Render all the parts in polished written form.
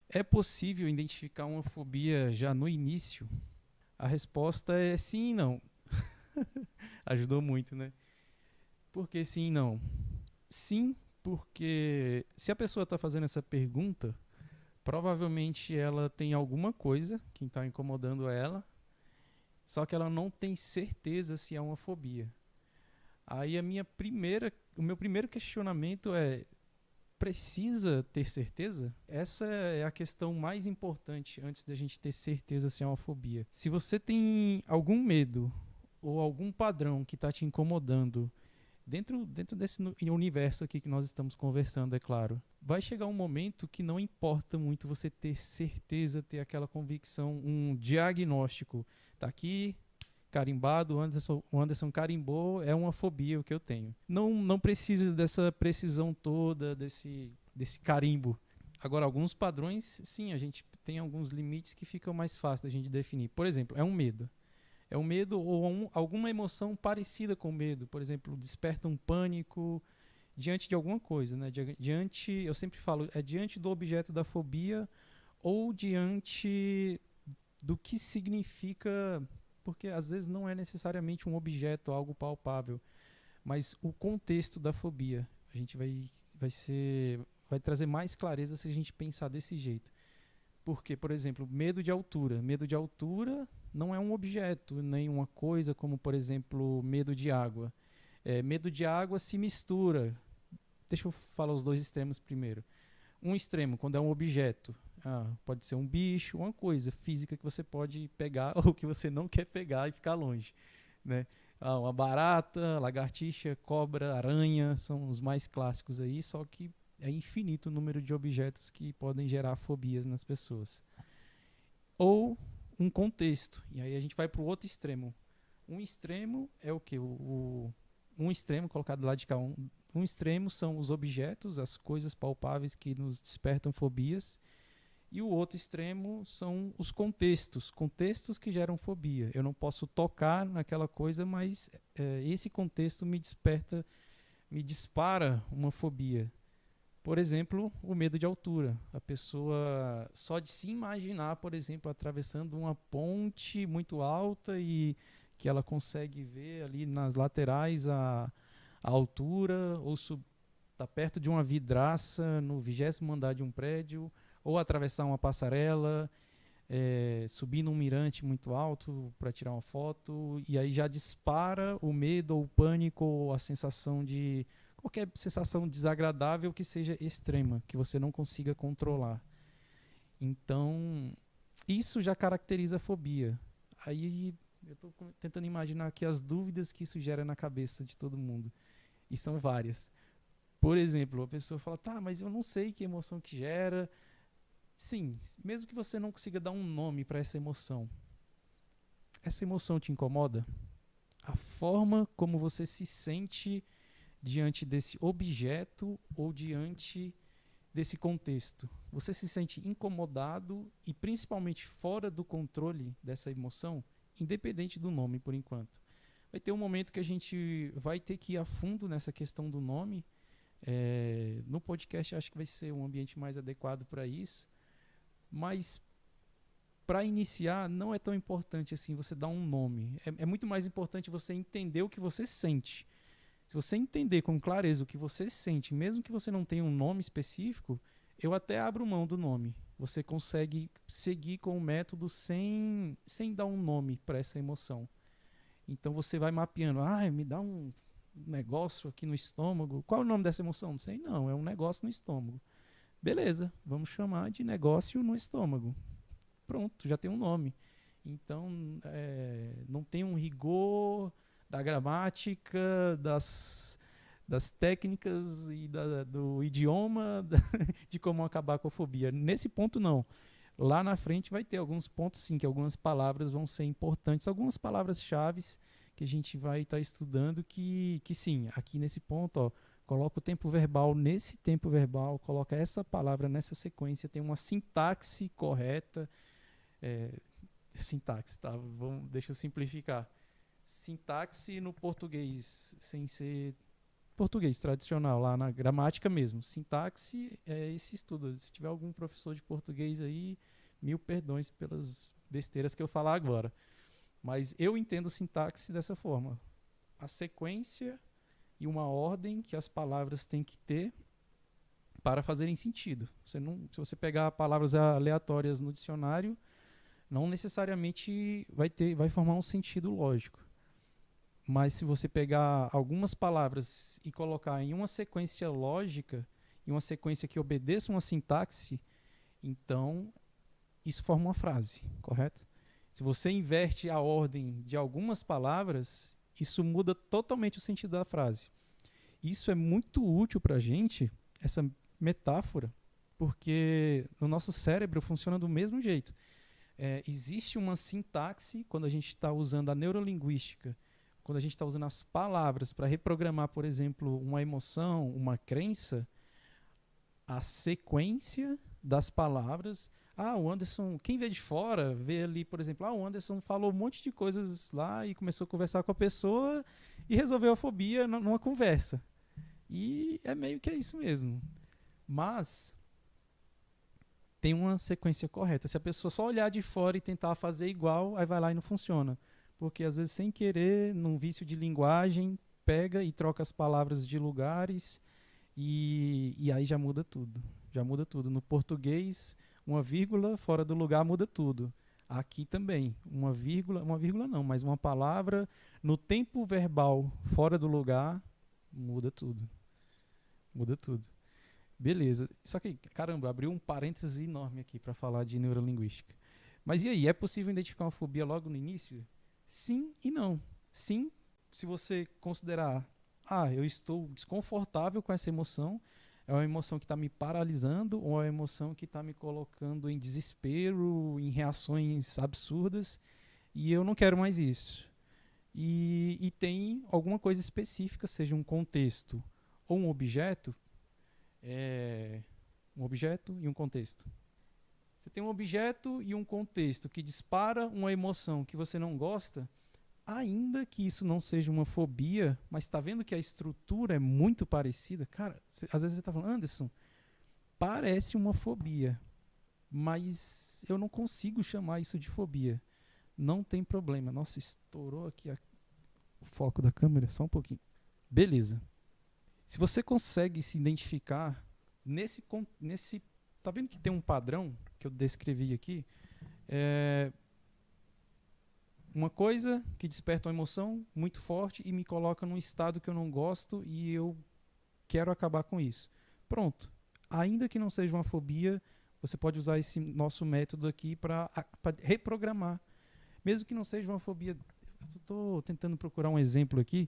É possível identificar uma fobia já no início? A resposta é sim e não. Ajudou muito, né? Por que sim e não? Sim, porque se a pessoa está fazendo essa pergunta, provavelmente ela tem alguma coisa que está incomodando ela, só que ela não tem certeza se é uma fobia. Aí o meu primeiro questionamento é: precisa ter certeza? Essa é a questão mais importante antes da gente ter certeza se é uma fobia. Se você tem algum medo ou algum padrão que está te incomodando dentro desse universo aqui que nós estamos conversando, é claro, vai chegar um momento que não importa muito você ter certeza, ter aquela convicção, um diagnóstico. Tá aqui, carimbado, o Anderson carimbou, é uma fobia o que eu tenho. Não precisa dessa precisão toda, desse carimbo. Agora, alguns padrões, sim, a gente tem alguns limites que ficam mais fáceis da gente definir. Por exemplo, é um medo. É um medo ou alguma emoção parecida com medo. Por exemplo, desperta um pânico diante de alguma coisa, né? Diante, eu sempre falo, é diante do objeto da fobia ou diante do que significa, porque às vezes não é necessariamente um objeto, algo palpável, mas o contexto da fobia. A gente vai trazer mais clareza se a gente pensar desse jeito. Porque, por exemplo, medo de altura. Medo de altura não é um objeto, nem uma coisa como, por exemplo, medo de água. Medo de água se mistura. Deixa eu falar os dois extremos primeiro. Um extremo, quando é um objeto. Pode ser um bicho, uma coisa física que você pode pegar ou que você não quer pegar e ficar longe. Né? Uma barata, lagartixa, cobra, aranha são os mais clássicos aí, só que é infinito o número de objetos que podem gerar fobias nas pessoas. Ou um contexto. E aí a gente vai para o outro extremo. Um extremo é o que? Um extremo colocado lá de cá. Um extremo são os objetos, as coisas palpáveis que nos despertam fobias. E o outro extremo são os contextos. Contextos que geram fobia. Eu não posso tocar naquela coisa, mas esse contexto me dispara uma fobia. Por exemplo, o medo de altura. A pessoa, só de se imaginar, por exemplo, atravessando uma ponte muito alta e que ela consegue ver ali nas laterais a altura, ou tá perto de uma vidraça no 20º andar de um prédio, ou atravessar uma passarela, subir num mirante muito alto para tirar uma foto, e aí já dispara o medo ou o pânico ou a sensação de qualquer sensação desagradável que seja extrema, que você não consiga controlar. Então, isso já caracteriza a fobia. Aí eu estou tentando imaginar aqui as dúvidas que isso gera na cabeça de todo mundo. E são várias. Por exemplo, a pessoa fala: tá, mas eu não sei que emoção que gera. Sim, mesmo que você não consiga dar um nome para essa emoção te incomoda? A forma como você se sente diante desse objeto ou diante desse contexto? Você se sente incomodado e principalmente fora do controle dessa emoção, independente do nome por enquanto. Vai ter um momento que a gente vai ter que ir a fundo nessa questão do nome. No podcast acho que vai ser um ambiente mais adequado para isso, mas para iniciar não é tão importante assim você dar um nome. É muito mais importante você entender o que você sente. Se você entender com clareza o que você sente, mesmo que você não tenha um nome específico, eu até abro mão do nome. Você consegue seguir com o método sem dar um nome para essa emoção. Então você vai mapeando. Me dá um negócio aqui no estômago. Qual é o nome dessa emoção? Não sei não, é um negócio no estômago. Beleza, vamos chamar de negócio no estômago. Pronto, já tem um nome. Então, não tem um rigor da gramática, das técnicas e do idioma de como acabar com a fobia. Nesse ponto, não. Lá na frente vai ter alguns pontos, sim, que algumas palavras vão ser importantes, algumas palavras-chave que a gente vai estar estudando que sim, aqui nesse ponto, ó, coloca o tempo verbal nesse tempo verbal, coloca essa palavra nessa sequência, tem uma sintaxe correta. Sintaxe, tá? Deixa eu simplificar. Sintaxe no português, sem ser português tradicional, lá na gramática mesmo. Sintaxe é esse estudo. Se tiver algum professor de português aí, mil perdões pelas besteiras que eu falar agora. Mas eu entendo sintaxe dessa forma. A sequência e uma ordem que as palavras têm que ter para fazerem sentido. Se você pegar palavras aleatórias no dicionário, não necessariamente vai formar um sentido lógico. Mas se você pegar algumas palavras e colocar em uma sequência lógica, em uma sequência que obedeça uma sintaxe, então isso forma uma frase, correto? Se você inverte a ordem de algumas palavras, isso muda totalmente o sentido da frase. Isso é muito útil para a gente, essa metáfora, porque no nosso cérebro funciona do mesmo jeito. Existe uma sintaxe quando a gente está usando a neurolinguística, quando a gente está usando as palavras para reprogramar, por exemplo, uma emoção, uma crença, a sequência das palavras. O Anderson, quem vê de fora, vê ali, por exemplo, o Anderson falou um monte de coisas lá e começou a conversar com a pessoa e resolveu a fobia numa conversa. E é meio que isso mesmo. Mas tem uma sequência correta. Se a pessoa só olhar de fora e tentar fazer igual, aí vai lá e não funciona. Porque às vezes, sem querer, num vício de linguagem, pega e troca as palavras de lugares e aí já muda tudo. Já muda tudo. No português, uma vírgula fora do lugar muda tudo. Aqui também, uma vírgula não, mas uma palavra no tempo verbal fora do lugar muda tudo. Muda tudo. Beleza. Só que, caramba, abriu um parêntese enorme aqui para falar de neurolinguística. Mas e aí, é possível identificar uma fobia logo no início? Sim e não. Sim, se você considerar, eu estou desconfortável com essa emoção, é uma emoção que está me paralisando ou é uma emoção que está me colocando em desespero, em reações absurdas, e eu não quero mais isso. E tem alguma coisa específica, seja um contexto ou um objeto e um contexto. Você tem um objeto e um contexto que dispara uma emoção que você não gosta, ainda que isso não seja uma fobia, mas está vendo que a estrutura é muito parecida? Cara, às vezes você está falando, Anderson, parece uma fobia, mas eu não consigo chamar isso de fobia. Não tem problema. Nossa, estourou aqui o foco da câmera, só um pouquinho. Beleza. Se você consegue se identificar nesse tá vendo que tem um padrão que eu descrevi aqui? Uma coisa que desperta uma emoção muito forte e me coloca num estado que eu não gosto e eu quero acabar com isso. Pronto. Ainda que não seja uma fobia, você pode usar esse nosso método aqui para reprogramar. Mesmo que não seja uma fobia. Eu estou tentando procurar um exemplo aqui.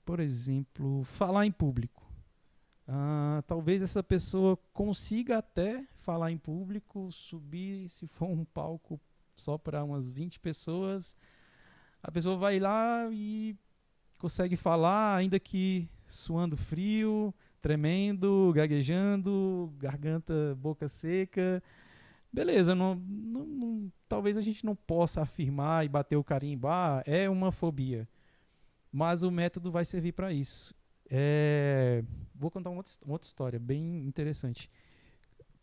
Por exemplo, falar em público. Talvez essa pessoa consiga até falar em público, subir, se for um palco só para umas 20 pessoas, a pessoa vai lá e consegue falar, ainda que suando frio, tremendo, gaguejando, garganta, boca seca. Beleza, talvez a gente não possa afirmar e bater o carimbo, é uma fobia. Mas o método vai servir para isso. Vou contar uma outra história bem interessante.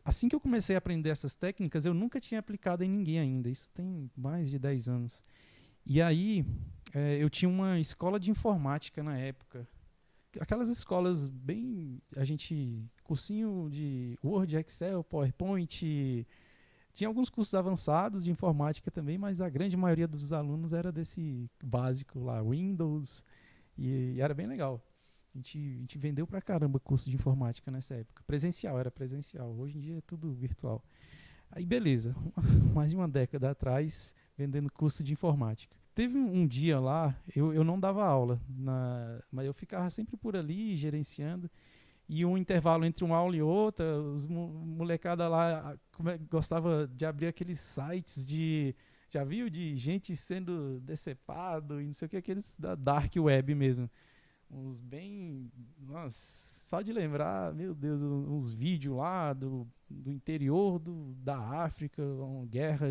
Assim que eu comecei a aprender essas técnicas, eu nunca tinha aplicado em ninguém ainda. Isso tem mais de 10 anos. E aí, eu tinha uma escola de informática na época. Aquelas escolas bem... cursinho de Word, Excel, PowerPoint. Tinha alguns cursos avançados de informática também, mas a grande maioria dos alunos era desse básico lá, Windows. E era bem legal. A gente vendeu pra caramba curso de informática nessa época. Era presencial. Hoje em dia é tudo virtual. Aí beleza, mais de uma década atrás, vendendo curso de informática. Teve um dia lá, eu não dava aula, mas eu ficava sempre por ali, gerenciando. E um intervalo entre uma aula e outra, os molecada lá gostava de abrir aqueles sites já viu? De gente sendo decepado e não sei o que, aqueles da dark web mesmo. Uns bem... Nossa, só de lembrar, meu Deus, uns vídeos lá do interior da África, uma guerra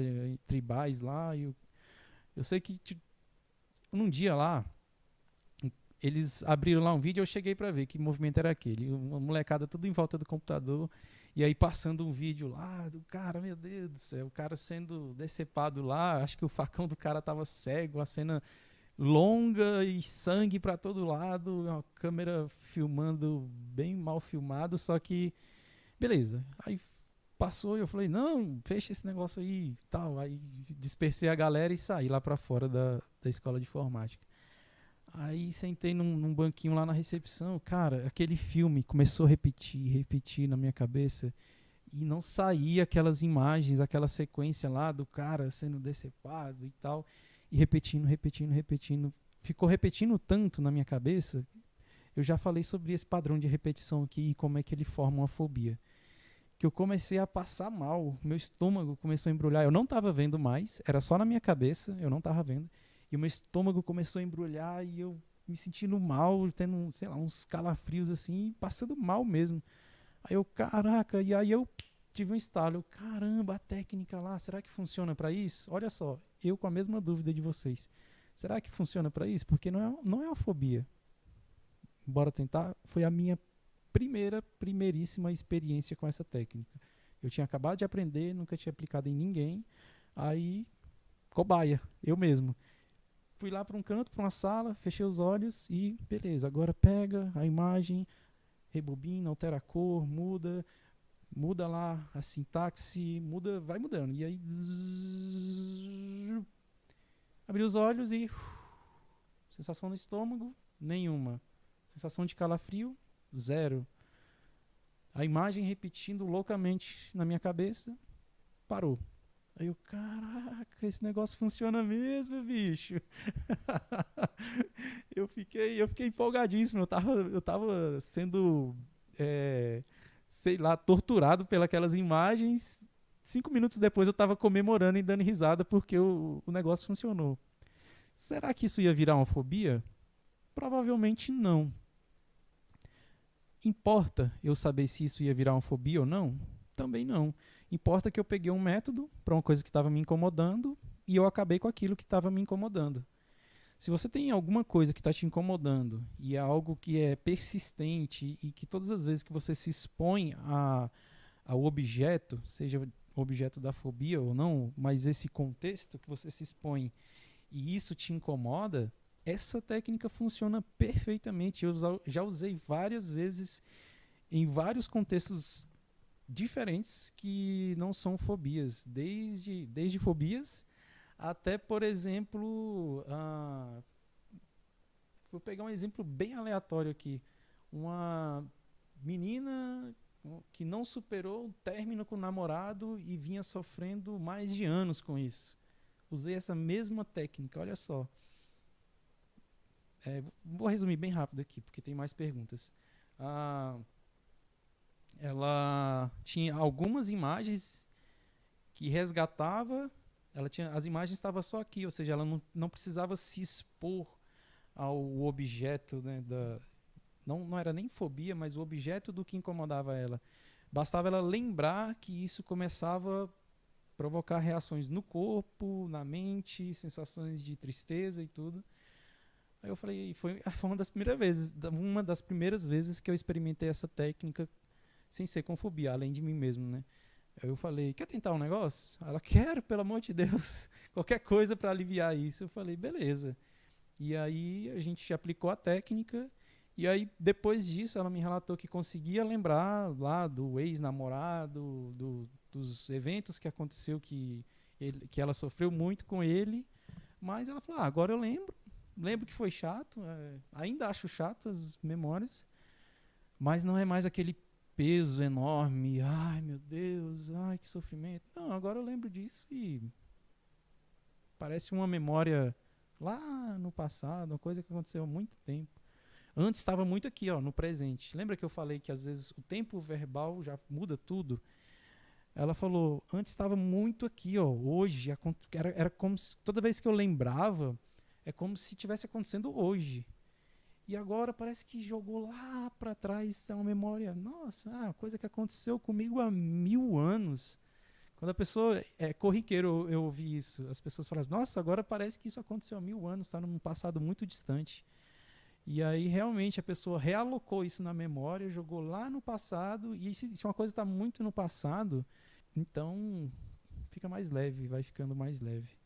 tribais lá. Eu sei que num dia lá, eles abriram lá um vídeo, eu cheguei pra ver que movimento era aquele. Uma molecada tudo em volta do computador, e aí passando um vídeo lá do cara, meu Deus do céu, o cara sendo decepado lá, acho que o facão do cara tava cego, a cena longa e sangue pra todo lado, uma câmera filmando bem mal filmado, só que beleza. Aí passou e eu falei, não, fecha esse negócio aí, tal. Aí dispersei a galera e saí lá pra fora da escola de informática. Aí sentei num banquinho lá na recepção, cara, aquele filme começou a repetir na minha cabeça e não saía aquelas imagens, aquela sequência lá do cara sendo decepado e tal, e repetindo. Ficou repetindo tanto na minha cabeça. Eu já falei sobre esse padrão de repetição aqui e como é que ele forma uma fobia. Que eu comecei a passar mal, meu estômago começou a embrulhar. Eu não estava vendo mais, era só na minha cabeça, eu não estava vendo. E o meu estômago começou a embrulhar e eu me sentindo mal, tendo, sei lá, uns calafrios assim, passando mal mesmo. Aí eu, caraca, e aí eu tive um estalo. Caramba, a técnica lá, será que funciona para isso? Olha só, eu com a mesma dúvida de vocês. Será que funciona para isso? Porque não é uma fobia. Bora tentar? Foi a minha primeiríssima experiência com essa técnica. Eu tinha acabado de aprender, nunca tinha aplicado em ninguém. Aí, cobaia, eu mesmo. Fui lá para um canto, para uma sala, fechei os olhos e beleza, agora pega a imagem, rebobina, altera a cor, muda lá a sintaxe, vai mudando. E aí abri os olhos e sensação no estômago, nenhuma. Sensação de calafrio, zero. A imagem repetindo loucamente na minha cabeça, parou. Aí eu, caraca, esse negócio funciona mesmo, bicho. eu fiquei empolgadíssimo. Eu tava sendo, sei lá, torturado pelas imagens. 5 minutos depois eu tava comemorando e dando risada porque o negócio funcionou. Será que isso ia virar uma fobia? Provavelmente não. Importa eu saber se isso ia virar uma fobia ou não? Também não. Importa que eu peguei um método para uma coisa que estava me incomodando e eu acabei com aquilo que estava me incomodando. Se você tem alguma coisa que está te incomodando e é algo que é persistente e que todas as vezes que você se expõe ao objeto, seja o objeto da fobia ou não, mas esse contexto que você se expõe e isso te incomoda, essa técnica funciona perfeitamente. Eu já usei várias vezes em vários contextos diferentes que não são fobias, desde fobias até, por exemplo, vou pegar um exemplo bem aleatório aqui, uma menina que não superou o término com o namorado e vinha sofrendo mais de anos com isso. Usei essa mesma técnica, olha só. Vou resumir bem rápido aqui, porque tem mais perguntas. Ela tinha algumas imagens que resgatava, as imagens estavam só aqui, ou seja, ela não precisava se expor ao objeto, né, não era nem fobia, mas o objeto do que incomodava ela. Bastava ela lembrar que isso começava a provocar reações no corpo, na mente, sensações de tristeza e tudo. Aí eu falei, foi uma das primeiras vezes que eu experimentei essa técnica sem ser com fobia, além de mim mesmo, né? Aí eu falei, quer tentar um negócio? Ela, quero, pelo amor de Deus, qualquer coisa para aliviar isso. Eu falei, beleza. E aí a gente aplicou a técnica, e aí depois disso ela me relatou que conseguia lembrar lá do ex-namorado, dos eventos que aconteceu que ela sofreu muito com ele, mas ela falou, agora eu lembro que foi chato, ainda acho chato as memórias, mas não é mais aquele peso enorme, ai meu Deus, ai que sofrimento. Não, agora eu lembro disso e parece uma memória lá no passado, uma coisa que aconteceu há muito tempo. Antes estava muito aqui, ó, no presente. Lembra que eu falei que às vezes o tempo verbal já muda tudo? Ela falou, antes estava muito aqui, ó, hoje, era como se, toda vez que eu lembrava, é como se estivesse acontecendo hoje. E agora parece que jogou lá para trás, é uma memória, nossa, coisa que aconteceu comigo há 1000 anos. Quando a pessoa é corriqueiro, eu ouvi isso. As pessoas falam, nossa, agora parece que isso aconteceu há 1000 anos, está num passado muito distante. E aí realmente a pessoa realocou isso na memória, jogou lá no passado, e se uma coisa está muito no passado, então fica mais leve, vai ficando mais leve.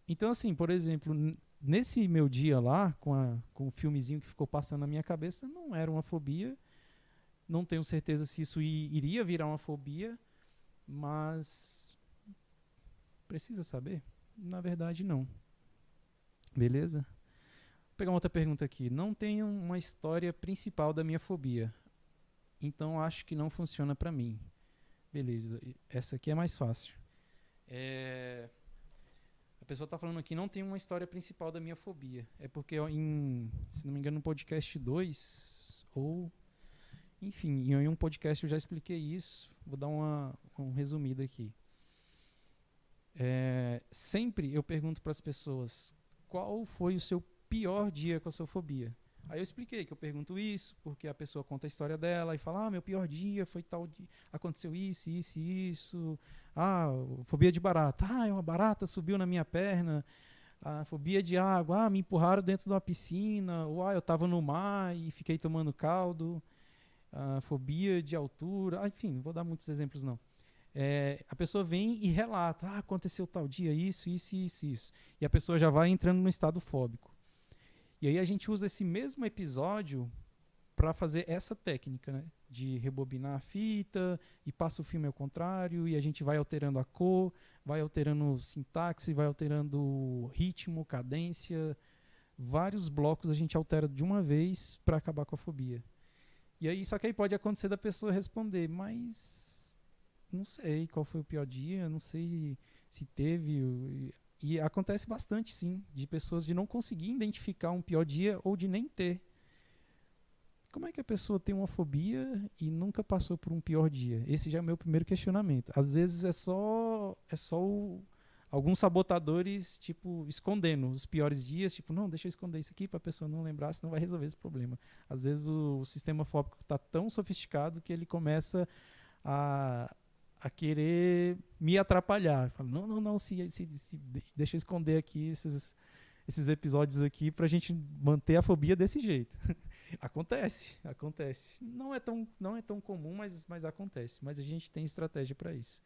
Então assim, por exemplo, nesse meu dia lá, com o filmezinho que ficou passando na minha cabeça, não era uma fobia, não tenho certeza se isso iria virar uma fobia, mas precisa saber? Na verdade, não. Beleza? Vou pegar uma outra pergunta aqui. Não tenho uma história principal da minha fobia, então acho que não funciona pra mim. Beleza, essa aqui é mais fácil. A pessoa está falando aqui, não tem uma história principal da minha fobia. É porque, se não me engano, no podcast 2, ou... Enfim, em um podcast eu já expliquei isso. Vou dar um resumido aqui. Sempre eu pergunto para as pessoas, qual foi o seu pior dia com a sua fobia? Aí eu expliquei que eu pergunto isso, porque a pessoa conta a história dela e fala, meu pior dia foi tal dia, aconteceu isso, isso e isso. Fobia de barata. Uma barata subiu na minha perna. Fobia de água. Me empurraram dentro de uma piscina. Ou eu estava no mar e fiquei tomando caldo. Fobia de altura. Enfim, não vou dar muitos exemplos não. A pessoa vem e relata, aconteceu tal dia, isso, isso, isso, isso. E a pessoa já vai entrando no estado fóbico. E aí a gente usa esse mesmo episódio para fazer essa técnica, né? De rebobinar a fita e passa o filme ao contrário e a gente vai alterando a cor, vai alterando sintaxe, vai alterando ritmo, cadência. Vários blocos a gente altera de uma vez para acabar com a fobia. E aí, só que aí pode acontecer da pessoa responder, mas não sei qual foi o pior dia, não sei se teve. E acontece bastante, sim, de pessoas de não conseguir identificar um pior dia ou de nem ter. Como é que a pessoa tem uma fobia e nunca passou por um pior dia? Esse já é o meu primeiro questionamento. Às vezes é só alguns sabotadores, tipo, escondendo os piores dias, tipo, não, deixa eu esconder isso aqui para a pessoa não lembrar, senão vai resolver esse problema. Às vezes o sistema fóbico está tão sofisticado que ele começa a querer me atrapalhar. Fala, não, deixa eu esconder aqui esses episódios aqui pra gente manter a fobia desse jeito. Acontece. Não é tão comum, mas acontece. Mas a gente tem estratégia para isso.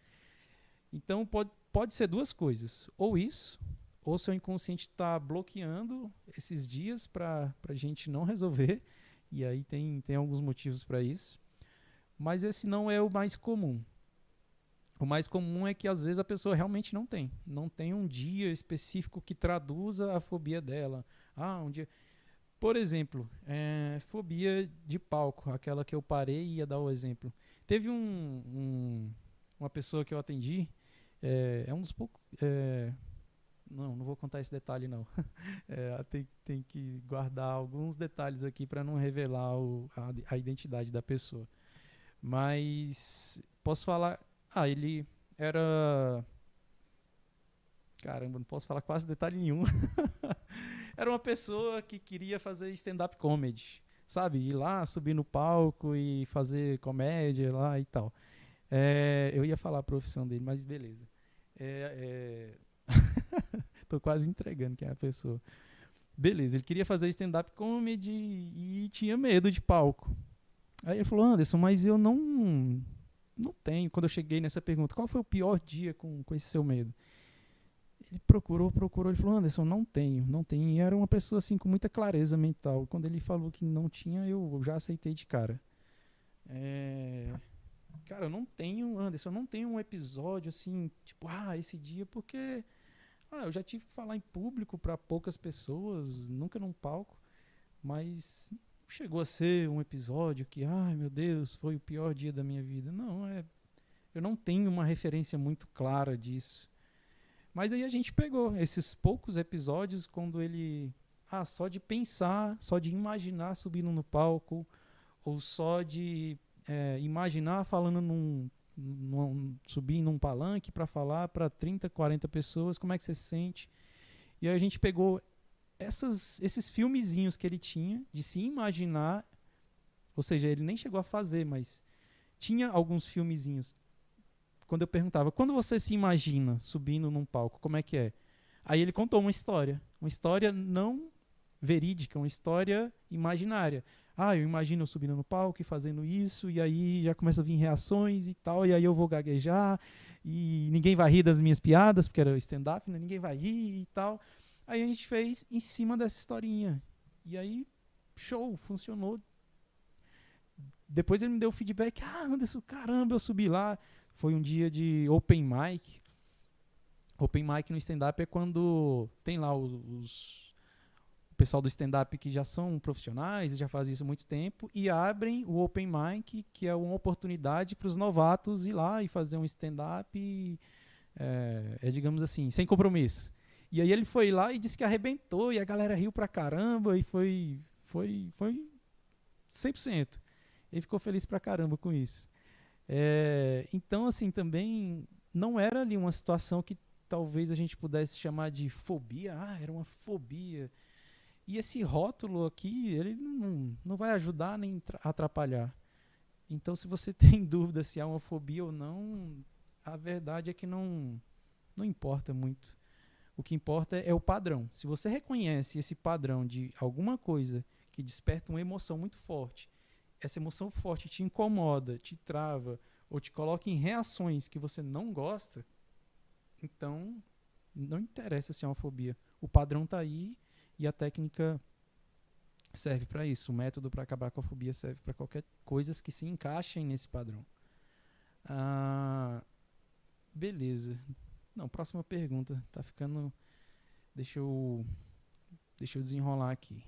Então pode ser duas coisas. Ou isso, ou seu inconsciente está bloqueando esses dias para a gente não resolver. E aí tem alguns motivos para isso. Mas esse não é o mais comum. O mais comum é que às vezes a pessoa realmente não tem um dia específico que traduza a fobia dela. Um dia, por exemplo, fobia de palco, aquela que eu parei e ia dar o exemplo. Teve uma pessoa que eu atendi, é um dos poucos, não vou contar esse detalhe não. Tem que guardar alguns detalhes aqui para não revelar a identidade da pessoa. Mas posso falar. Ele era... Caramba, não posso falar quase detalhe nenhum. Era uma pessoa que queria fazer stand-up comedy, sabe? Ir lá, subir no palco e fazer comédia lá e tal. Eu ia falar a profissão dele, mas beleza. Tô quase entregando quem é a pessoa. Beleza, ele queria fazer stand-up comedy e tinha medo de palco. Aí ele falou, Anderson, mas eu não tenho. Quando eu cheguei nessa pergunta, qual foi o pior dia com esse seu medo? Ele procurou, ele falou, Anderson, não tenho. E era uma pessoa assim com muita clareza mental. Quando ele falou que não tinha, eu já aceitei de cara. Cara, eu não tenho, Anderson, eu não tenho um episódio assim, tipo, esse dia, porque eu já tive que falar em público para poucas pessoas, nunca num palco, mas chegou a ser um episódio que, meu Deus, foi o pior dia da minha vida. Não, eu não tenho uma referência muito clara disso. Mas aí a gente pegou esses poucos episódios quando ele, só de pensar, só de imaginar subindo no palco, ou só de imaginar falando subir num palanque para falar para 30, 40 pessoas, como é que você se sente? E aí a gente pegou esses filmezinhos que ele tinha de se imaginar, ou seja, ele nem chegou a fazer, mas tinha alguns filmezinhos. Quando eu perguntava, quando você se imagina subindo num palco, como é que é? Aí ele contou uma história não verídica, uma história imaginária. Eu imagino eu subindo no palco e fazendo isso, e aí já começa a vir reações e tal, e aí eu vou gaguejar, e ninguém vai rir das minhas piadas, porque era stand-up, né? Ninguém vai rir e tal. Aí a gente fez em cima dessa historinha. E aí, show, funcionou. Depois ele me deu feedback, Anderson, caramba, eu subi lá. Foi um dia de open mic. Open mic no stand-up é quando tem lá o pessoal do stand-up que já são profissionais, já fazem isso há muito tempo, e abrem o open mic, que é uma oportunidade para os novatos ir lá e fazer um stand-up, digamos assim, sem compromisso. E aí ele foi lá e disse que arrebentou, e a galera riu pra caramba, e foi 100%. Ele ficou feliz pra caramba com isso. Então, assim, também não era ali uma situação que talvez a gente pudesse chamar de fobia. Era uma fobia. E esse rótulo aqui, ele não vai ajudar nem atrapalhar. Então, se você tem dúvida se há uma fobia ou não, a verdade é que não importa muito. O que importa é o padrão. Se você reconhece esse padrão de alguma coisa que desperta uma emoção muito forte, essa emoção forte te incomoda, te trava, ou te coloca em reações que você não gosta, então não interessa se é uma fobia. O padrão está aí e a técnica serve para isso. O método para acabar com a fobia serve para qualquer coisas que se encaixem nesse padrão. Beleza. Não, próxima pergunta. Tá ficando... Deixa eu desenrolar aqui.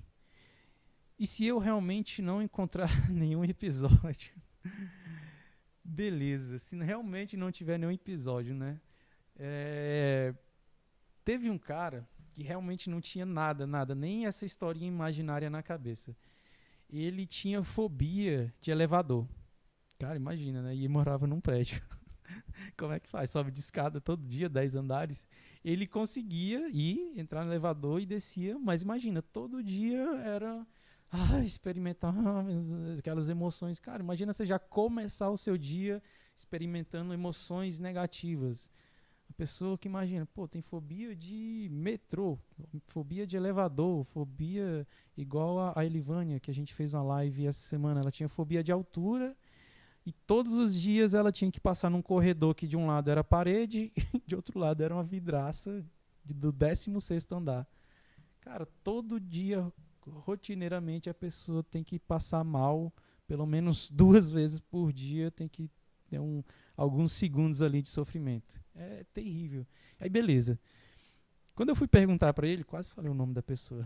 E se eu realmente não encontrar nenhum episódio? Beleza. Se realmente não tiver nenhum episódio, né? Teve um cara que realmente não tinha nada, nem essa historinha imaginária na cabeça. Ele tinha fobia de elevador. Cara, imagina, né? E morava num prédio. Como é que faz? Sobe de escada todo dia, 10 andares. Ele conseguia entrar no elevador e descia, mas imagina, todo dia era experimentar aquelas emoções. Cara, imagina você já começar o seu dia experimentando emoções negativas. A pessoa que imagina, tem fobia de metrô, fobia de elevador, fobia igual a Elivânia, que a gente fez uma live essa semana. Ela tinha fobia de altura e todos os dias ela tinha que passar num corredor que de um lado era parede e de outro lado era uma vidraça do 16º andar. Cara, todo dia, rotineiramente, a pessoa tem que passar mal, pelo menos 2 vezes por dia, tem que ter alguns segundos ali de sofrimento. É terrível. Aí, beleza. Quando eu fui perguntar para ele, quase falei o nome da pessoa.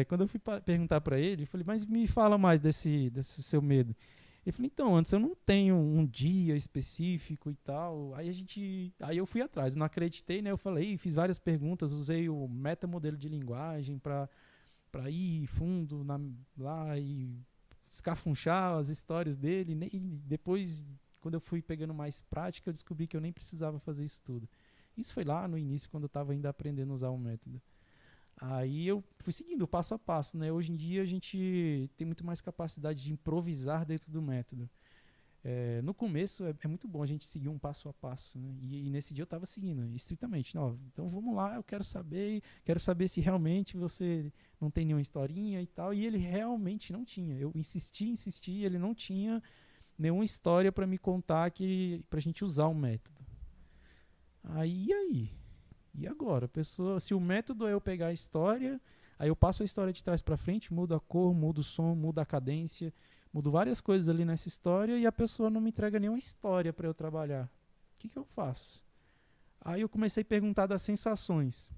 Quando eu fui perguntar para ele, eu falei, mas me fala mais desse seu medo. Ele falou, então, antes eu não tenho um dia específico e tal. Aí eu fui atrás, não acreditei, né? Eu falei, fiz várias perguntas, usei o metamodelo de linguagem para ir fundo lá e escafunchar as histórias dele. E depois, quando eu fui pegando mais prática, eu descobri que eu nem precisava fazer isso tudo. Isso foi lá no início, quando eu estava ainda aprendendo a usar o método. Aí eu fui seguindo passo a passo, né? Hoje em dia a gente tem muito mais capacidade de improvisar dentro do método. No começo é muito bom a gente seguir um passo a passo, né? E nesse dia eu estava seguindo estritamente. Não, então vamos lá, eu quero saber se realmente você não tem nenhuma historinha e tal. E ele realmente não tinha. Eu insisti, ele não tinha nenhuma história para me contar para a gente usar o método. Aí? E agora? Se o método é eu pegar a história, aí eu passo a história de trás para frente, mudo a cor, mudo o som, mudo a cadência, mudo várias coisas ali nessa história e a pessoa não me entrega nenhuma história para eu trabalhar. O que eu faço? Aí eu comecei a perguntar das sensações.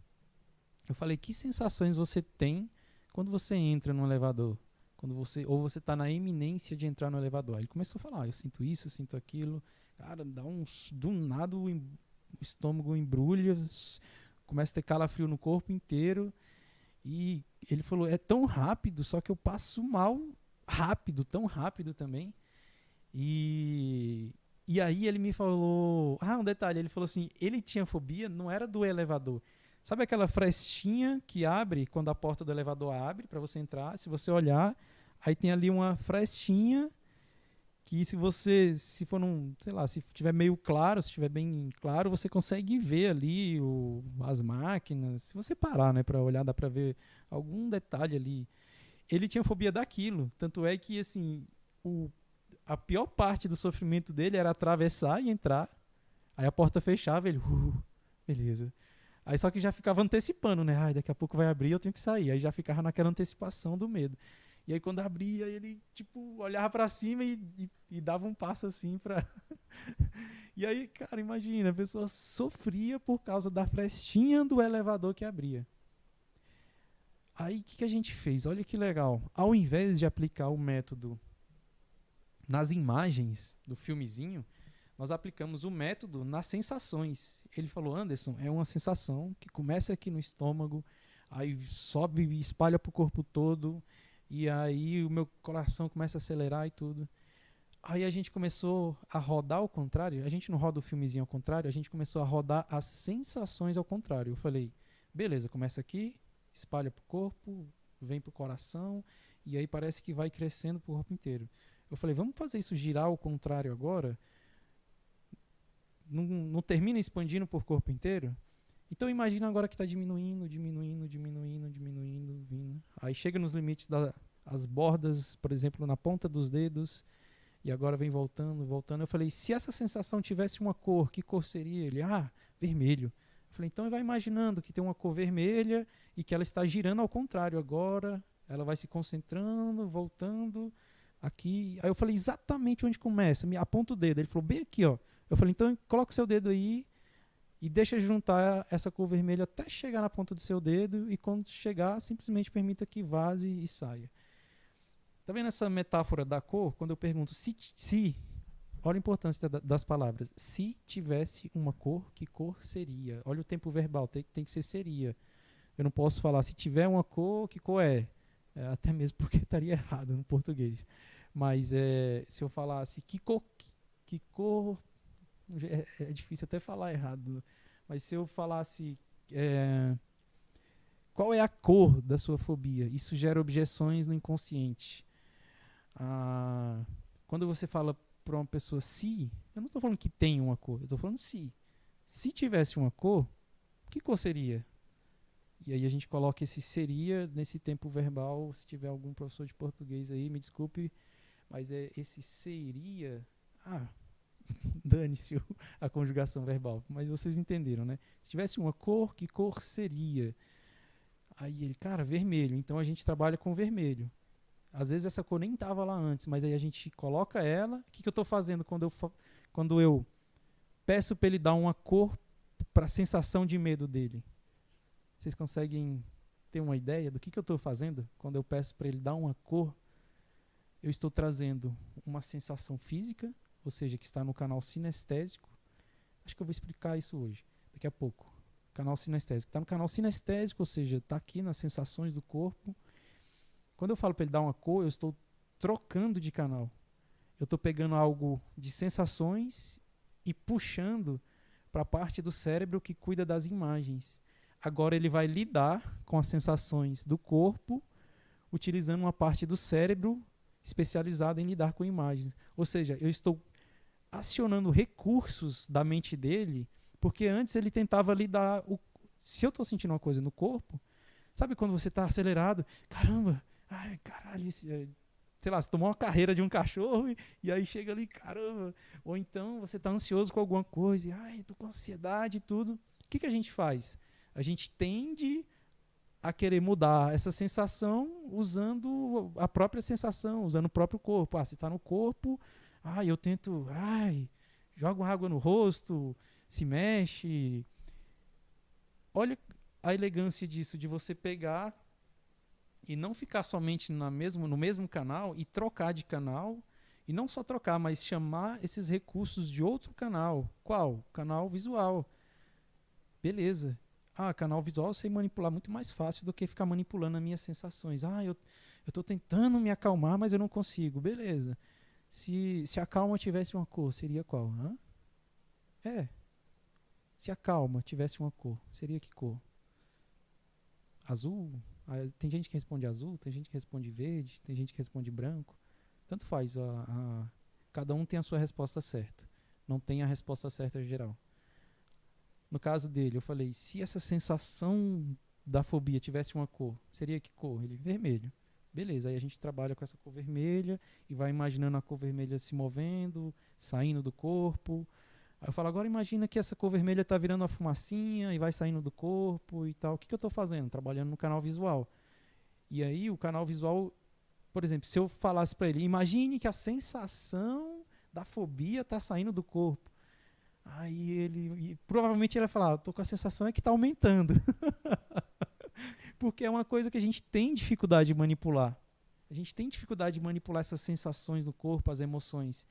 Eu falei, que sensações você tem quando você entra no elevador? Ou você está na iminência de entrar no elevador? Aí ele começou a falar, eu sinto isso, eu sinto aquilo. Cara, do nada o estômago embrulha, começa a ter calafrio no corpo inteiro. E ele falou, é tão rápido, só que eu passo mal rápido, tão rápido também. E aí ele me falou, um detalhe, ele falou assim, ele tinha fobia, não era do elevador. Sabe aquela frestinha que abre quando a porta do elevador abre para você entrar? Se você olhar, aí tem ali uma frestinha que se for sei lá, se tiver meio claro, se tiver bem claro, você consegue ver ali as máquinas. Se você parar, né, para olhar, dá para ver algum detalhe ali. Ele tinha fobia daquilo, tanto é que assim, a pior parte do sofrimento dele era atravessar e entrar. Aí a porta fechava, ele, beleza. Aí só que já ficava antecipando, né? Ai, daqui a pouco vai abrir, eu tenho que sair. Aí já ficava naquela antecipação do medo. E aí quando abria, ele tipo olhava pra cima e dava um passo assim pra. E aí, cara, imagina, a pessoa sofria por causa da frestinha do elevador que abria. Aí o que a gente fez? Olha que legal. Ao invés de aplicar o método nas imagens do filmezinho, nós aplicamos o método nas sensações. Ele falou, Anderson, é uma sensação que começa aqui no estômago, aí sobe e espalha para o corpo todo, e aí o meu coração começa a acelerar e tudo. Aí a gente começou a rodar ao contrário, a gente não roda o filmezinho ao contrário, a gente começou a rodar as sensações ao contrário. Eu falei, beleza, começa aqui, espalha para o corpo, vem para o coração, e aí parece que vai crescendo para o corpo inteiro. Eu falei, vamos fazer isso girar ao contrário agora? Não termina expandindo por corpo inteiro? Então imagina agora que está diminuindo, vindo. Aí chega nos limites das bordas, por exemplo, na ponta dos dedos, e agora vem voltando. Eu falei, se essa sensação tivesse uma cor, que cor seria? Ele, vermelho. Eu falei, então vai imaginando que tem uma cor vermelha e que ela está girando ao contrário agora, ela vai se concentrando, voltando aqui. Aí eu falei exatamente onde começa, me aponta o dedo. Ele falou, bem aqui, ó. Eu falei, então coloca o seu dedo aí e deixa juntar essa cor vermelha até chegar na ponta do seu dedo, e quando chegar, simplesmente permita que vaze e saia. Tá vendo essa metáfora da cor? Quando eu pergunto se olha a importância das palavras. Se tivesse uma cor, que cor seria? Olha o tempo verbal, tem que ser seria. Eu não posso falar se tiver uma cor, que cor é? Até mesmo porque estaria errado no português. Mas se eu falasse que cor é difícil até falar errado. Mas se eu falasse qual é a cor da sua fobia, isso gera objeções no inconsciente. Quando você fala para uma pessoa se, eu não estou falando que tem uma cor, eu estou falando se. Se tivesse uma cor, que cor seria? E aí a gente coloca esse seria nesse tempo verbal. Se tiver algum professor de português aí, me desculpe, mas esse seria... dane-se a conjugação verbal, mas vocês entenderam, né? Se tivesse uma cor, que cor seria? Aí ele, cara, vermelho. Então a gente trabalha com vermelho. Às vezes essa cor nem estava lá antes, mas aí a gente coloca ela. O que eu estou fazendo quando eu peço para ele dar uma cor para a sensação de medo dele? Vocês conseguem ter uma ideia do que eu estou fazendo quando eu peço para ele dar uma cor? Eu estou trazendo uma sensação física, ou seja, que está no canal sinestésico. Acho que eu vou explicar isso hoje, daqui a pouco. Canal sinestésico. Está no canal sinestésico, ou seja, está aqui nas sensações do corpo. Quando eu falo para ele dar uma cor, eu estou trocando de canal. Eu estou pegando algo de sensações e puxando para a parte do cérebro que cuida das imagens. Agora ele vai lidar com as sensações do corpo, utilizando uma parte do cérebro especializada em lidar com imagens. Ou seja, eu estou acionando recursos da mente dele, porque antes ele tentava lidar... Se eu estou sentindo uma coisa no corpo, sabe quando você está acelerado? Caramba, ai, caralho, sei lá, você tomou uma carreira de um cachorro e aí chega ali, caramba. Ou então você está ansioso com alguma coisa, e ai, estou com ansiedade e tudo. O que a gente faz? A gente tende a querer mudar essa sensação usando a própria sensação, usando o próprio corpo. Se está no corpo, eu tento, jogo água no rosto, se mexe. Olha a elegância disso, de você pegar e não ficar somente no mesmo canal e trocar de canal, e não só trocar, mas chamar esses recursos de outro canal. Qual? Canal visual. Beleza. Canal visual eu sei manipular muito mais fácil do que ficar manipulando as minhas sensações. Eu estou tentando me acalmar, mas eu não consigo. Beleza. Se a calma tivesse uma cor, seria qual? Se a calma tivesse uma cor, seria que cor? Azul? Tem gente que responde azul, tem gente que responde verde, tem gente que responde branco. Tanto faz Cada um tem a sua resposta certa. Não tem a resposta certa geral. No caso dele, eu falei, se essa sensação da fobia tivesse uma cor, seria que cor? Ele, vermelho. Beleza, aí a gente trabalha com essa cor vermelha e vai imaginando a cor vermelha se movendo, saindo do corpo. Aí eu falo, agora imagina que essa cor vermelha está virando uma fumacinha e vai saindo do corpo e tal. O que eu estou fazendo? Trabalhando no canal visual. E aí o canal visual, por exemplo, se eu falasse para ele, imagine que a sensação da fobia está saindo do corpo. Aí ele, provavelmente ele vai falar, tô com a sensação é que está aumentando. Porque é uma coisa que a gente tem dificuldade de manipular. A gente tem dificuldade de manipular essas sensações do corpo, as emoções.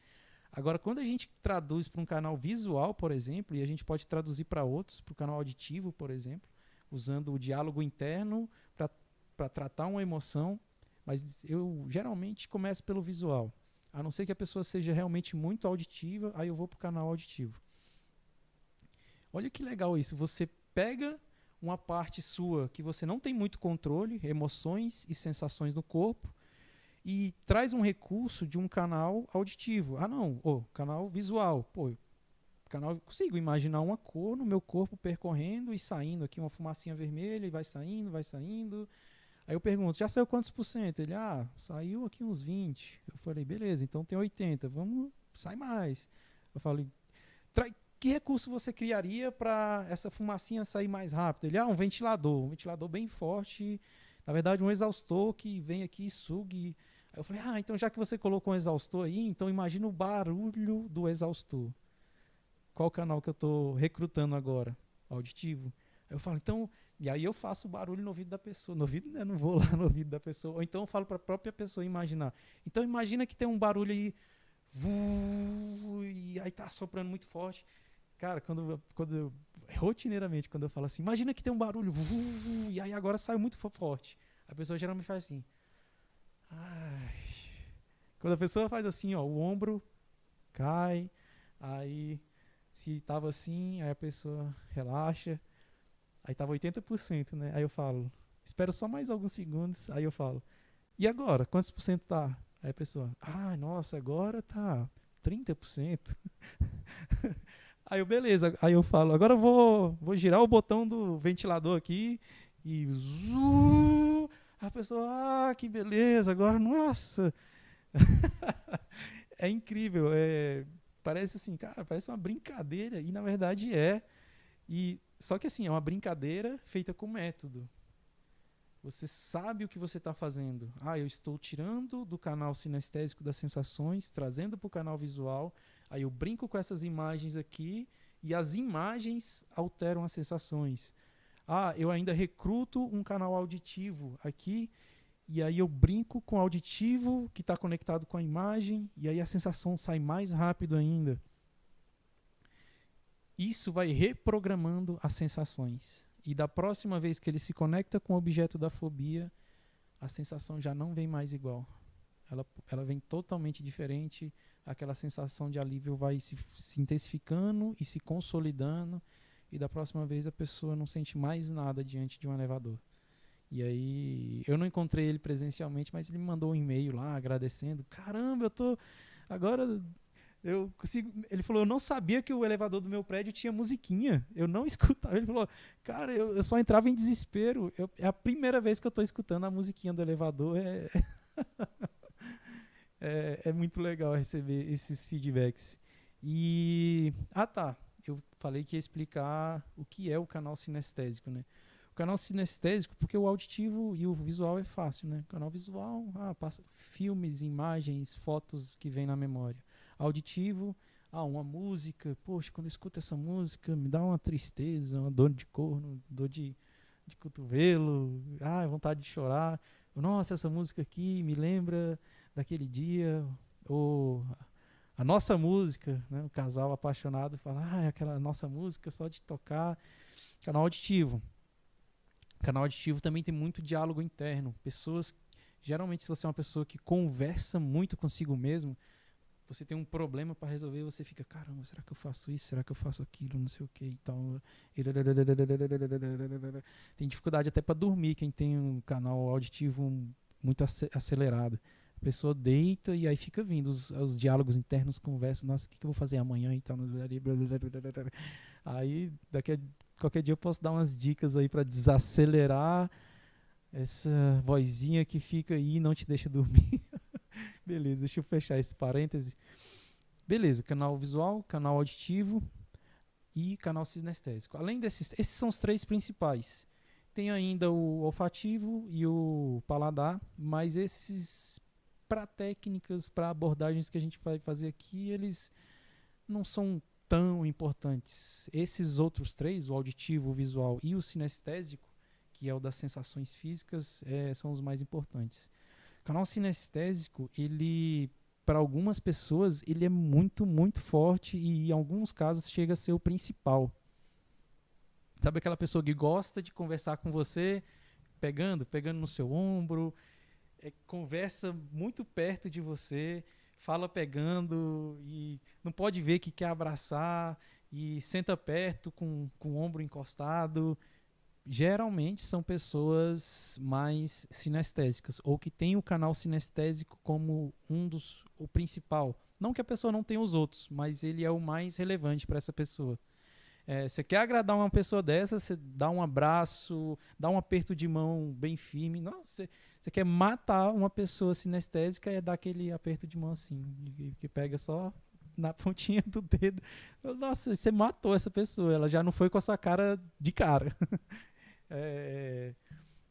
Agora, quando a gente traduz para um canal visual, por exemplo, e a gente pode traduzir para outros, para o canal auditivo, por exemplo, usando o diálogo interno para tratar uma emoção, mas eu geralmente começo pelo visual. A não ser que a pessoa seja realmente muito auditiva, aí eu vou para o canal auditivo. Olha que legal isso, você pega uma parte sua que você não tem muito controle, emoções e sensações no corpo, e traz um recurso de um canal auditivo. Ah não, canal visual. Eu consigo imaginar uma cor no meu corpo percorrendo e saindo aqui, uma fumacinha vermelha e vai saindo, vai saindo. Aí eu pergunto, já saiu quantos por cento? Ele, saiu aqui uns 20. Eu falei, beleza, então tem 80, sai mais. Eu falei, que recurso você criaria para essa fumacinha sair mais rápido? Ele, um ventilador bem forte, na verdade um exaustor que vem aqui e sugue. Aí eu falei, então já que você colocou um exaustor aí, então imagina o barulho do exaustor. Qual canal que eu estou recrutando agora? Auditivo. Aí eu falo, então, e aí eu faço o barulho no ouvido da pessoa. No ouvido, né? Não vou lá no ouvido da pessoa. Ou então eu falo para a própria pessoa imaginar. Então imagina que tem um barulho aí, e aí tá soprando muito forte. Cara, rotineiramente, quando eu falo assim, imagina que tem um barulho, e aí agora sai muito forte. A pessoa geralmente faz assim. Quando a pessoa faz assim, o ombro cai, aí se tava assim, aí a pessoa relaxa, aí tava 80%, né? Aí eu falo, espero só mais alguns segundos, aí eu falo, e agora? Quantos por cento tá? Aí a pessoa, nossa, agora tá 30%. Aí eu, beleza, aí eu falo, agora eu vou girar o botão do ventilador aqui e a pessoa, que beleza, agora, nossa. É incrível, parece assim, cara, parece uma brincadeira e na verdade é. Só que assim, é uma brincadeira feita com método. Você sabe o que você está fazendo. Eu estou tirando do canal sinestésico das sensações, trazendo para o canal visual. Aí eu brinco com essas imagens aqui e as imagens alteram as sensações. Eu ainda recruto um canal auditivo aqui e aí eu brinco com o auditivo que está conectado com a imagem e aí a sensação sai mais rápido ainda. Isso vai reprogramando as sensações. E da próxima vez que ele se conecta com o objeto da fobia, a sensação já não vem mais igual. Ela vem totalmente diferente. Aquela sensação de alívio vai se intensificando e se consolidando. E da próxima vez a pessoa não sente mais nada diante de um elevador. E aí, eu não encontrei ele presencialmente, mas ele me mandou um e-mail lá agradecendo. Caramba, agora eu consigo. Ele falou, eu não sabia que o elevador do meu prédio tinha musiquinha. Eu não escutava. Ele falou, cara, eu só entrava em desespero. É a primeira vez que eu estou escutando a musiquinha do elevador. É muito legal receber esses feedbacks. Eu falei que ia explicar o que é o canal sinestésico, né? O canal sinestésico, porque o auditivo e o visual é fácil, né? O canal visual, passa filmes, imagens, fotos que vêm na memória. Auditivo, uma música, poxa, quando eu escuto essa música, me dá uma tristeza, uma dor de corno, dor de cotovelo, vontade de chorar. Nossa, essa música aqui me lembra daquele dia, ou a nossa música, né? O casal apaixonado fala, aquela nossa música só de tocar. Canal auditivo. Canal auditivo também tem muito diálogo interno. Geralmente se você é uma pessoa que conversa muito consigo mesmo, você tem um problema para resolver, você fica, caramba, será que eu faço isso? Será que eu faço aquilo? Não sei o que e tal. Tem dificuldade até para dormir quem tem um canal auditivo muito acelerado. A pessoa deita e aí fica vindo os diálogos internos, conversas. Nossa, o que eu vou fazer amanhã e tal. Aí, qualquer dia eu posso dar umas dicas aí para desacelerar essa vozinha que fica aí e não te deixa dormir. Beleza, deixa eu fechar esse parêntese. Beleza, canal visual, canal auditivo e canal sinestésico. Além esses são os três principais. Tem ainda o olfativo e o paladar, mas esses, para técnicas, para abordagens que a gente vai fazer aqui, eles não são tão importantes. Esses outros três, o auditivo, o visual e o sinestésico, que é o das sensações físicas, são os mais importantes. O canal sinestésico, ele, para algumas pessoas, ele é muito, muito forte e em alguns casos chega a ser o principal. Sabe aquela pessoa que gosta de conversar com você, pegando no seu ombro, conversa muito perto de você, fala pegando e não pode ver que quer abraçar e senta perto com o ombro encostado. Geralmente são pessoas mais sinestésicas ou que têm o canal sinestésico como o principal. Não que a pessoa não tenha os outros, mas ele é o mais relevante para essa pessoa. Você quer agradar uma pessoa dessa, você dá um abraço, dá um aperto de mão bem firme. Nossa, você quer matar uma pessoa sinestésica, dar aquele aperto de mão assim, que pega só na pontinha do dedo. Nossa, você matou essa pessoa, ela já não foi com a sua cara de cara.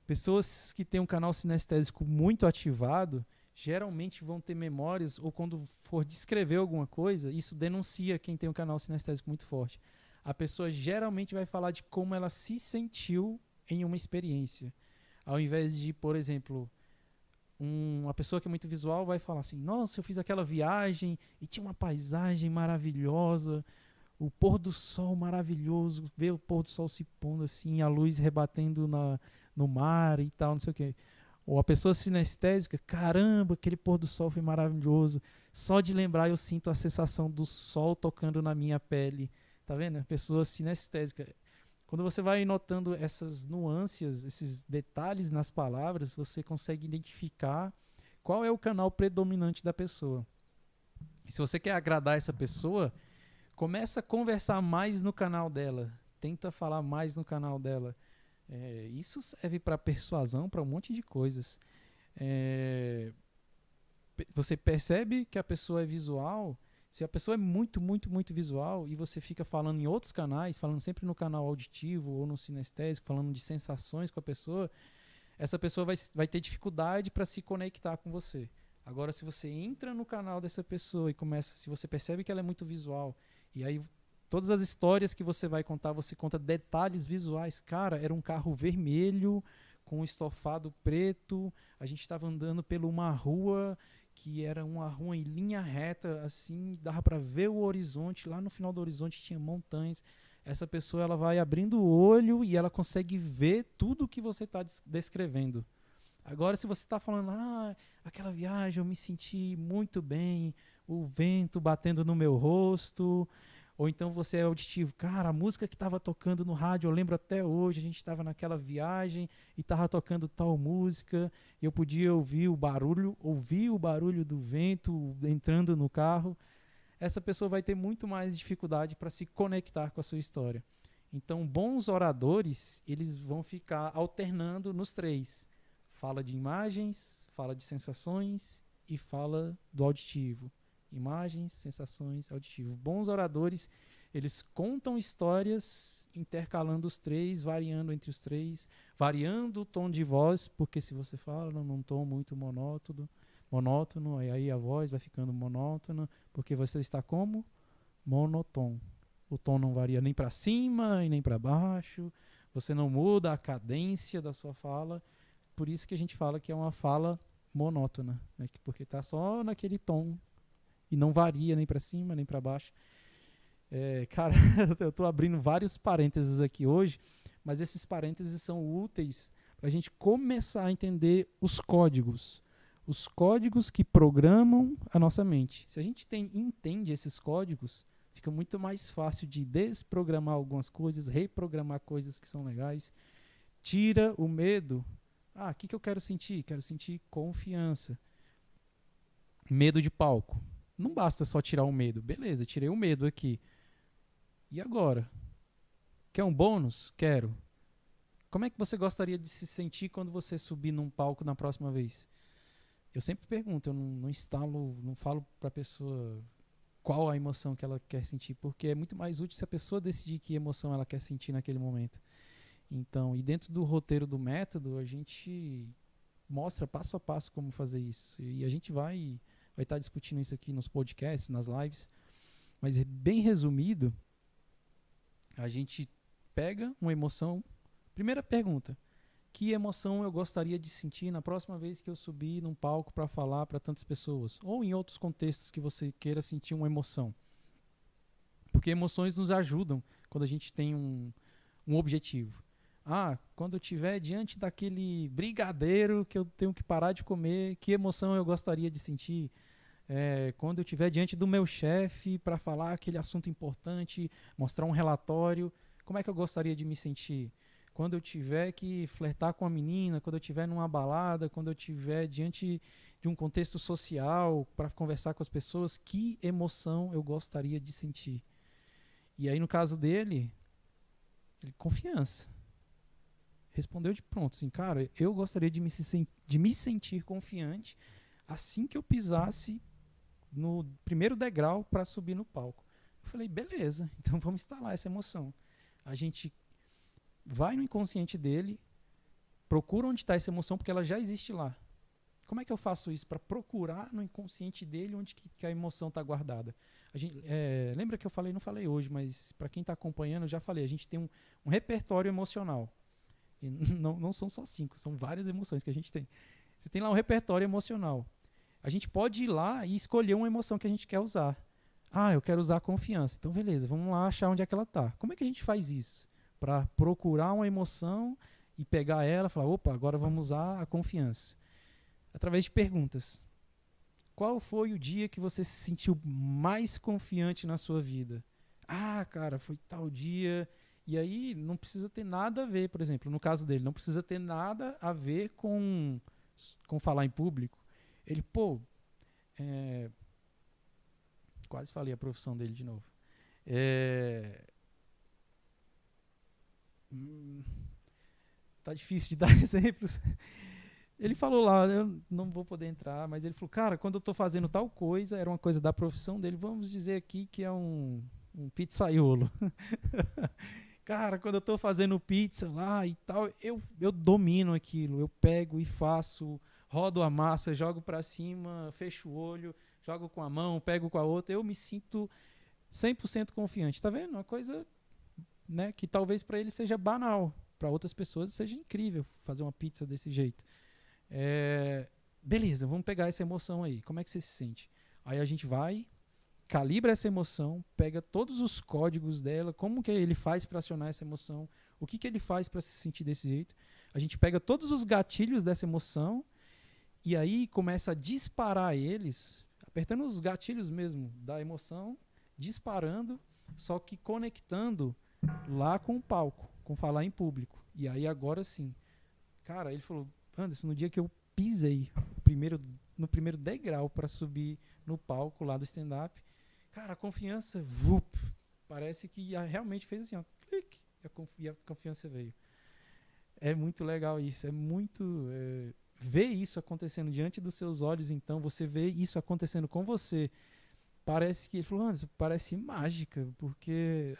Pessoas que têm um canal sinestésico muito ativado, geralmente vão ter memórias, ou quando for descrever alguma coisa, isso denuncia quem tem um canal sinestésico muito forte. A pessoa geralmente vai falar de como ela se sentiu em uma experiência. Ao invés de, por exemplo, uma pessoa que é muito visual vai falar assim: nossa, eu fiz aquela viagem e tinha uma paisagem maravilhosa, o pôr do sol maravilhoso, ver o pôr do sol se pondo assim, a luz rebatendo no mar e tal, não sei o quê. Ou a pessoa sinestésica: caramba, aquele pôr do sol foi maravilhoso, só de lembrar eu sinto a sensação do sol tocando na minha pele. Tá vendo? A pessoa sinestésica. Quando você vai notando essas nuances, esses detalhes nas palavras, você consegue identificar qual é o canal predominante da pessoa. E se você quer agradar essa pessoa, começa a conversar mais no canal dela. Tenta falar mais no canal dela. Isso serve para persuasão, para um monte de coisas. Você percebe que a pessoa é visual. Se a pessoa é muito, muito, muito visual e você fica falando em outros canais, falando sempre no canal auditivo ou no sinestésico, falando de sensações com a pessoa, essa pessoa vai ter dificuldade para se conectar com você. Agora, se você entra no canal dessa pessoa e se você percebe que ela é muito visual, e aí todas as histórias que você vai contar, você conta detalhes visuais. Cara, era um carro vermelho com um estofado preto, a gente estava andando por uma rua que era uma rua em linha reta, assim, dava para ver o horizonte, lá no final do horizonte tinha montanhas. Essa pessoa, ela vai abrindo o olho e ela consegue ver tudo que você está descrevendo. Agora, se você está falando, aquela viagem eu me senti muito bem, o vento batendo no meu rosto, ou então você é auditivo, cara, a música que estava tocando no rádio, eu lembro até hoje, a gente estava naquela viagem e estava tocando tal música, e eu podia ouvir o barulho do vento entrando no carro. Essa pessoa vai ter muito mais dificuldade para se conectar com a sua história. Então, bons oradores, eles vão ficar alternando nos três. Fala de imagens, fala de sensações e fala do auditivo. Imagens, sensações, auditivo. Bons oradores, eles contam histórias intercalando os três, variando entre os três, variando o tom de voz, porque se você fala num tom muito monótono, aí a voz vai ficando monótona, porque você está como? Monotom. O tom não varia nem para cima e nem para baixo, você não muda a cadência da sua fala, por isso que a gente fala que é uma fala monótona, né? Porque está só naquele tom e não varia nem para cima nem para baixo. Cara, eu estou abrindo vários parênteses aqui hoje, mas esses parênteses são úteis para a gente começar a entender os códigos que programam a nossa mente. Se a gente entende esses códigos, fica muito mais fácil de desprogramar algumas coisas, reprogramar coisas que são legais, tira o medo. O que eu quero sentir? Quero sentir confiança. Medo de palco. Não basta só tirar o medo. Beleza, tirei o medo aqui. E agora? Quer um bônus? Quero. Como é que você gostaria de se sentir quando você subir num palco na próxima vez? Eu sempre pergunto, eu não instalo, não falo para a pessoa qual a emoção que ela quer sentir, porque é muito mais útil se a pessoa decidir que emoção ela quer sentir naquele momento. Então, e dentro do roteiro do método, a gente mostra passo a passo como fazer isso. E a gente vai estar discutindo isso aqui nos podcasts, nas lives. Mas bem resumido, a gente pega uma emoção. Primeira pergunta: que emoção eu gostaria de sentir na próxima vez que eu subir num palco para falar para tantas pessoas? Ou em outros contextos que você queira sentir uma emoção. Porque emoções nos ajudam quando a gente tem um objetivo. Quando eu estiver diante daquele brigadeiro que eu tenho que parar de comer, que emoção eu gostaria de sentir? Quando eu estiver diante do meu chefe para falar aquele assunto importante, mostrar um relatório, como é que eu gostaria de me sentir? Quando eu tiver que flertar com a menina, quando eu estiver numa balada, quando eu estiver diante de um contexto social para conversar com as pessoas, que emoção eu gostaria de sentir? E aí, no caso dele, confiança. Respondeu de pronto, assim, cara, eu gostaria de me sentir confiante assim que eu pisasse no primeiro degrau para subir no palco. Eu falei, beleza, então vamos instalar essa emoção. A gente vai no inconsciente dele, procura onde está essa emoção, porque ela já existe lá. Como é que eu faço isso? Para procurar no inconsciente dele onde que a emoção está guardada. Lembra que eu falei, não falei hoje, mas para quem está acompanhando, eu já falei, a gente tem um repertório emocional. E não são só 5, são várias emoções que a gente tem. Você tem lá um repertório emocional. A gente pode ir lá e escolher uma emoção que a gente quer usar. Eu quero usar a confiança. Então, beleza, vamos lá achar onde é que ela está. Como é que a gente faz isso? Para procurar uma emoção e pegar ela e falar, opa, agora vamos usar a confiança. Através de perguntas. Qual foi o dia que você se sentiu mais confiante na sua vida? Cara, foi tal dia. E aí não precisa ter nada a ver, por exemplo, no caso dele, não precisa ter nada a ver com falar em público. Ele, quase falei a profissão dele de novo. Tá difícil de dar exemplos. Ele falou lá, eu não vou poder entrar, mas ele falou, cara, quando eu tô fazendo tal coisa, era uma coisa da profissão dele, vamos dizer aqui que é um pizzaiolo. Cara, quando eu tô fazendo pizza lá e tal, eu domino aquilo, eu pego e faço, rodo a massa, jogo para cima, fecho o olho, jogo com a mão, pego com a outra, eu me sinto 100% confiante. Tá vendo? Uma coisa, né, que talvez para ele seja banal, para outras pessoas seja incrível fazer uma pizza desse jeito. Beleza, vamos pegar essa emoção aí. Como é que você se sente? Aí a gente vai, calibra essa emoção, pega todos os códigos dela, como que ele faz para acionar essa emoção, o que ele faz para se sentir desse jeito. A gente pega todos os gatilhos dessa emoção e aí começa a disparar eles, apertando os gatilhos mesmo da emoção, disparando, só que conectando lá com o palco, com falar em público. E aí agora sim. Cara, ele falou, Anderson, no dia que eu pisei no primeiro degrau para subir no palco lá do stand-up, cara, a confiança, parece que realmente fez assim, ó, clique, e a confiança veio. É muito legal isso, é muito... ver isso acontecendo diante dos seus olhos, então, você vê isso acontecendo com você. Parece que, ele falou, Anderson, parece mágica, porque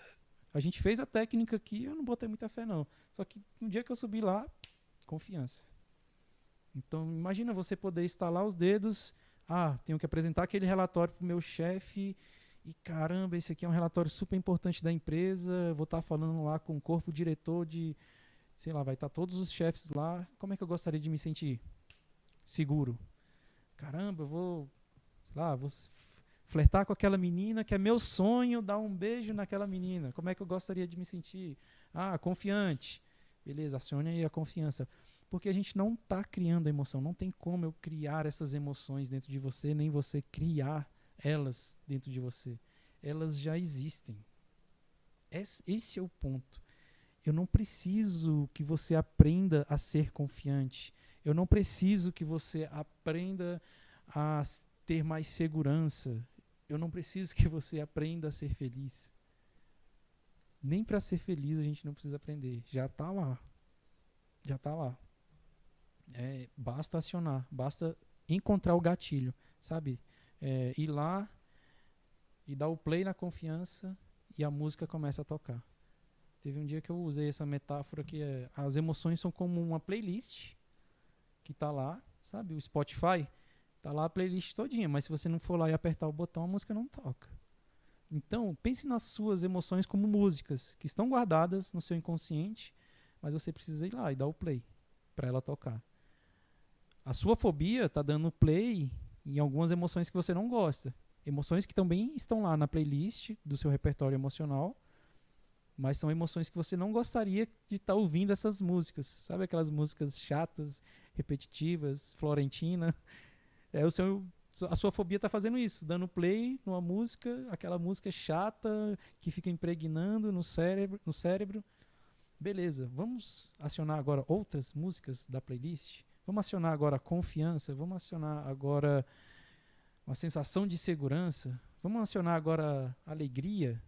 a gente fez a técnica aqui, eu não botei muita fé não. Só que no dia que eu subi lá, confiança. Então, imagina você poder estalar os dedos, tenho que apresentar aquele relatório para o meu chefe, e caramba, esse aqui é um relatório super importante da empresa, vou estar falando lá com o corpo diretor de, sei lá, vai estar todos os chefes lá, como é que eu gostaria de me sentir? Seguro. Caramba, eu vou flertar com aquela menina que é meu sonho, dar um beijo naquela menina, como é que eu gostaria de me sentir? Confiante. Beleza, acione aí a confiança. Porque a gente não está criando a emoção, não tem como eu criar essas emoções dentro de você, nem você criar elas dentro de você. Elas já existem. Esse é o ponto. Eu não preciso que você aprenda a ser confiante. Eu não preciso que você aprenda a ter mais segurança. Eu não preciso que você aprenda a ser feliz. Nem para ser feliz a gente não precisa aprender. Já está lá. Já está lá. Basta acionar, basta encontrar o gatilho, sabe? Ir lá e dar o play na confiança e a música começa a tocar. Teve um dia que eu usei essa metáfora que as emoções são como uma playlist que tá lá, sabe? O Spotify tá lá a playlist todinha, mas se você não for lá e apertar o botão, a música não toca. Então, pense nas suas emoções como músicas que estão guardadas no seu inconsciente, mas você precisa ir lá e dar o play para ela tocar. A sua fobia tá dando play em algumas emoções que você não gosta. Emoções que também estão lá na playlist do seu repertório emocional, mas são emoções que você não gostaria de estar ouvindo essas músicas. Sabe aquelas músicas chatas, repetitivas, Florentina? A sua fobia está fazendo isso, dando play numa música, aquela música chata que fica impregnando no cérebro. Beleza, vamos acionar agora outras músicas da playlist? Vamos acionar agora a confiança? Vamos acionar agora uma sensação de segurança? Vamos acionar agora a alegria?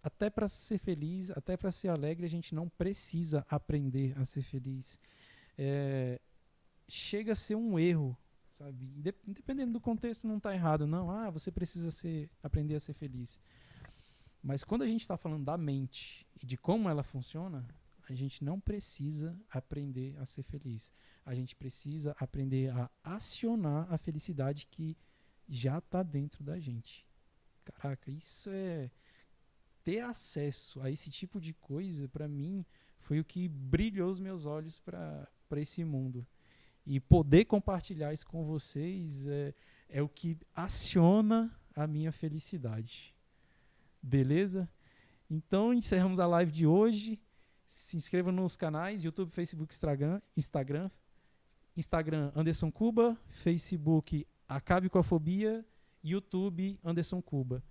Até para ser feliz, até para ser alegre, a gente não precisa aprender a ser feliz. Chega a ser um erro, sabe? Independendo do contexto, não está errado, não. Você precisa aprender a ser feliz. Mas quando a gente está falando da mente e de como ela funciona, a gente não precisa aprender a ser feliz. A gente precisa aprender a acionar a felicidade que já está dentro da gente. Caraca, isso ter acesso a esse tipo de coisa, para mim, foi o que brilhou os meus olhos para esse mundo. E poder compartilhar isso com vocês é o que aciona a minha felicidade. Beleza? Então, encerramos a live de hoje. Se inscreva nos canais YouTube, Facebook, Instagram. Instagram, Anderson Cuba. Facebook, Acabe com a Fobia. YouTube, Anderson Cuba.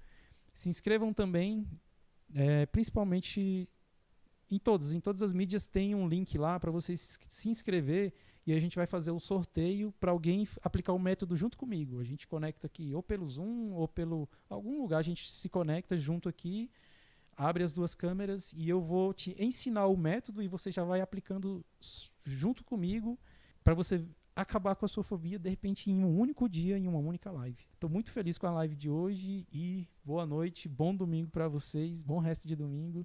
Se inscrevam também, principalmente em todas as mídias tem um link lá para você se inscrever e a gente vai fazer o sorteio para alguém aplicar o método junto comigo. A gente conecta aqui ou pelo Zoom ou pelo algum lugar, a gente se conecta junto aqui, abre as duas câmeras e eu vou te ensinar o método e você já vai aplicando junto comigo para você acabar com a sua fobia, de repente, em um único dia, em uma única live. Estou muito feliz com a live de hoje e boa noite, bom domingo para vocês, bom resto de domingo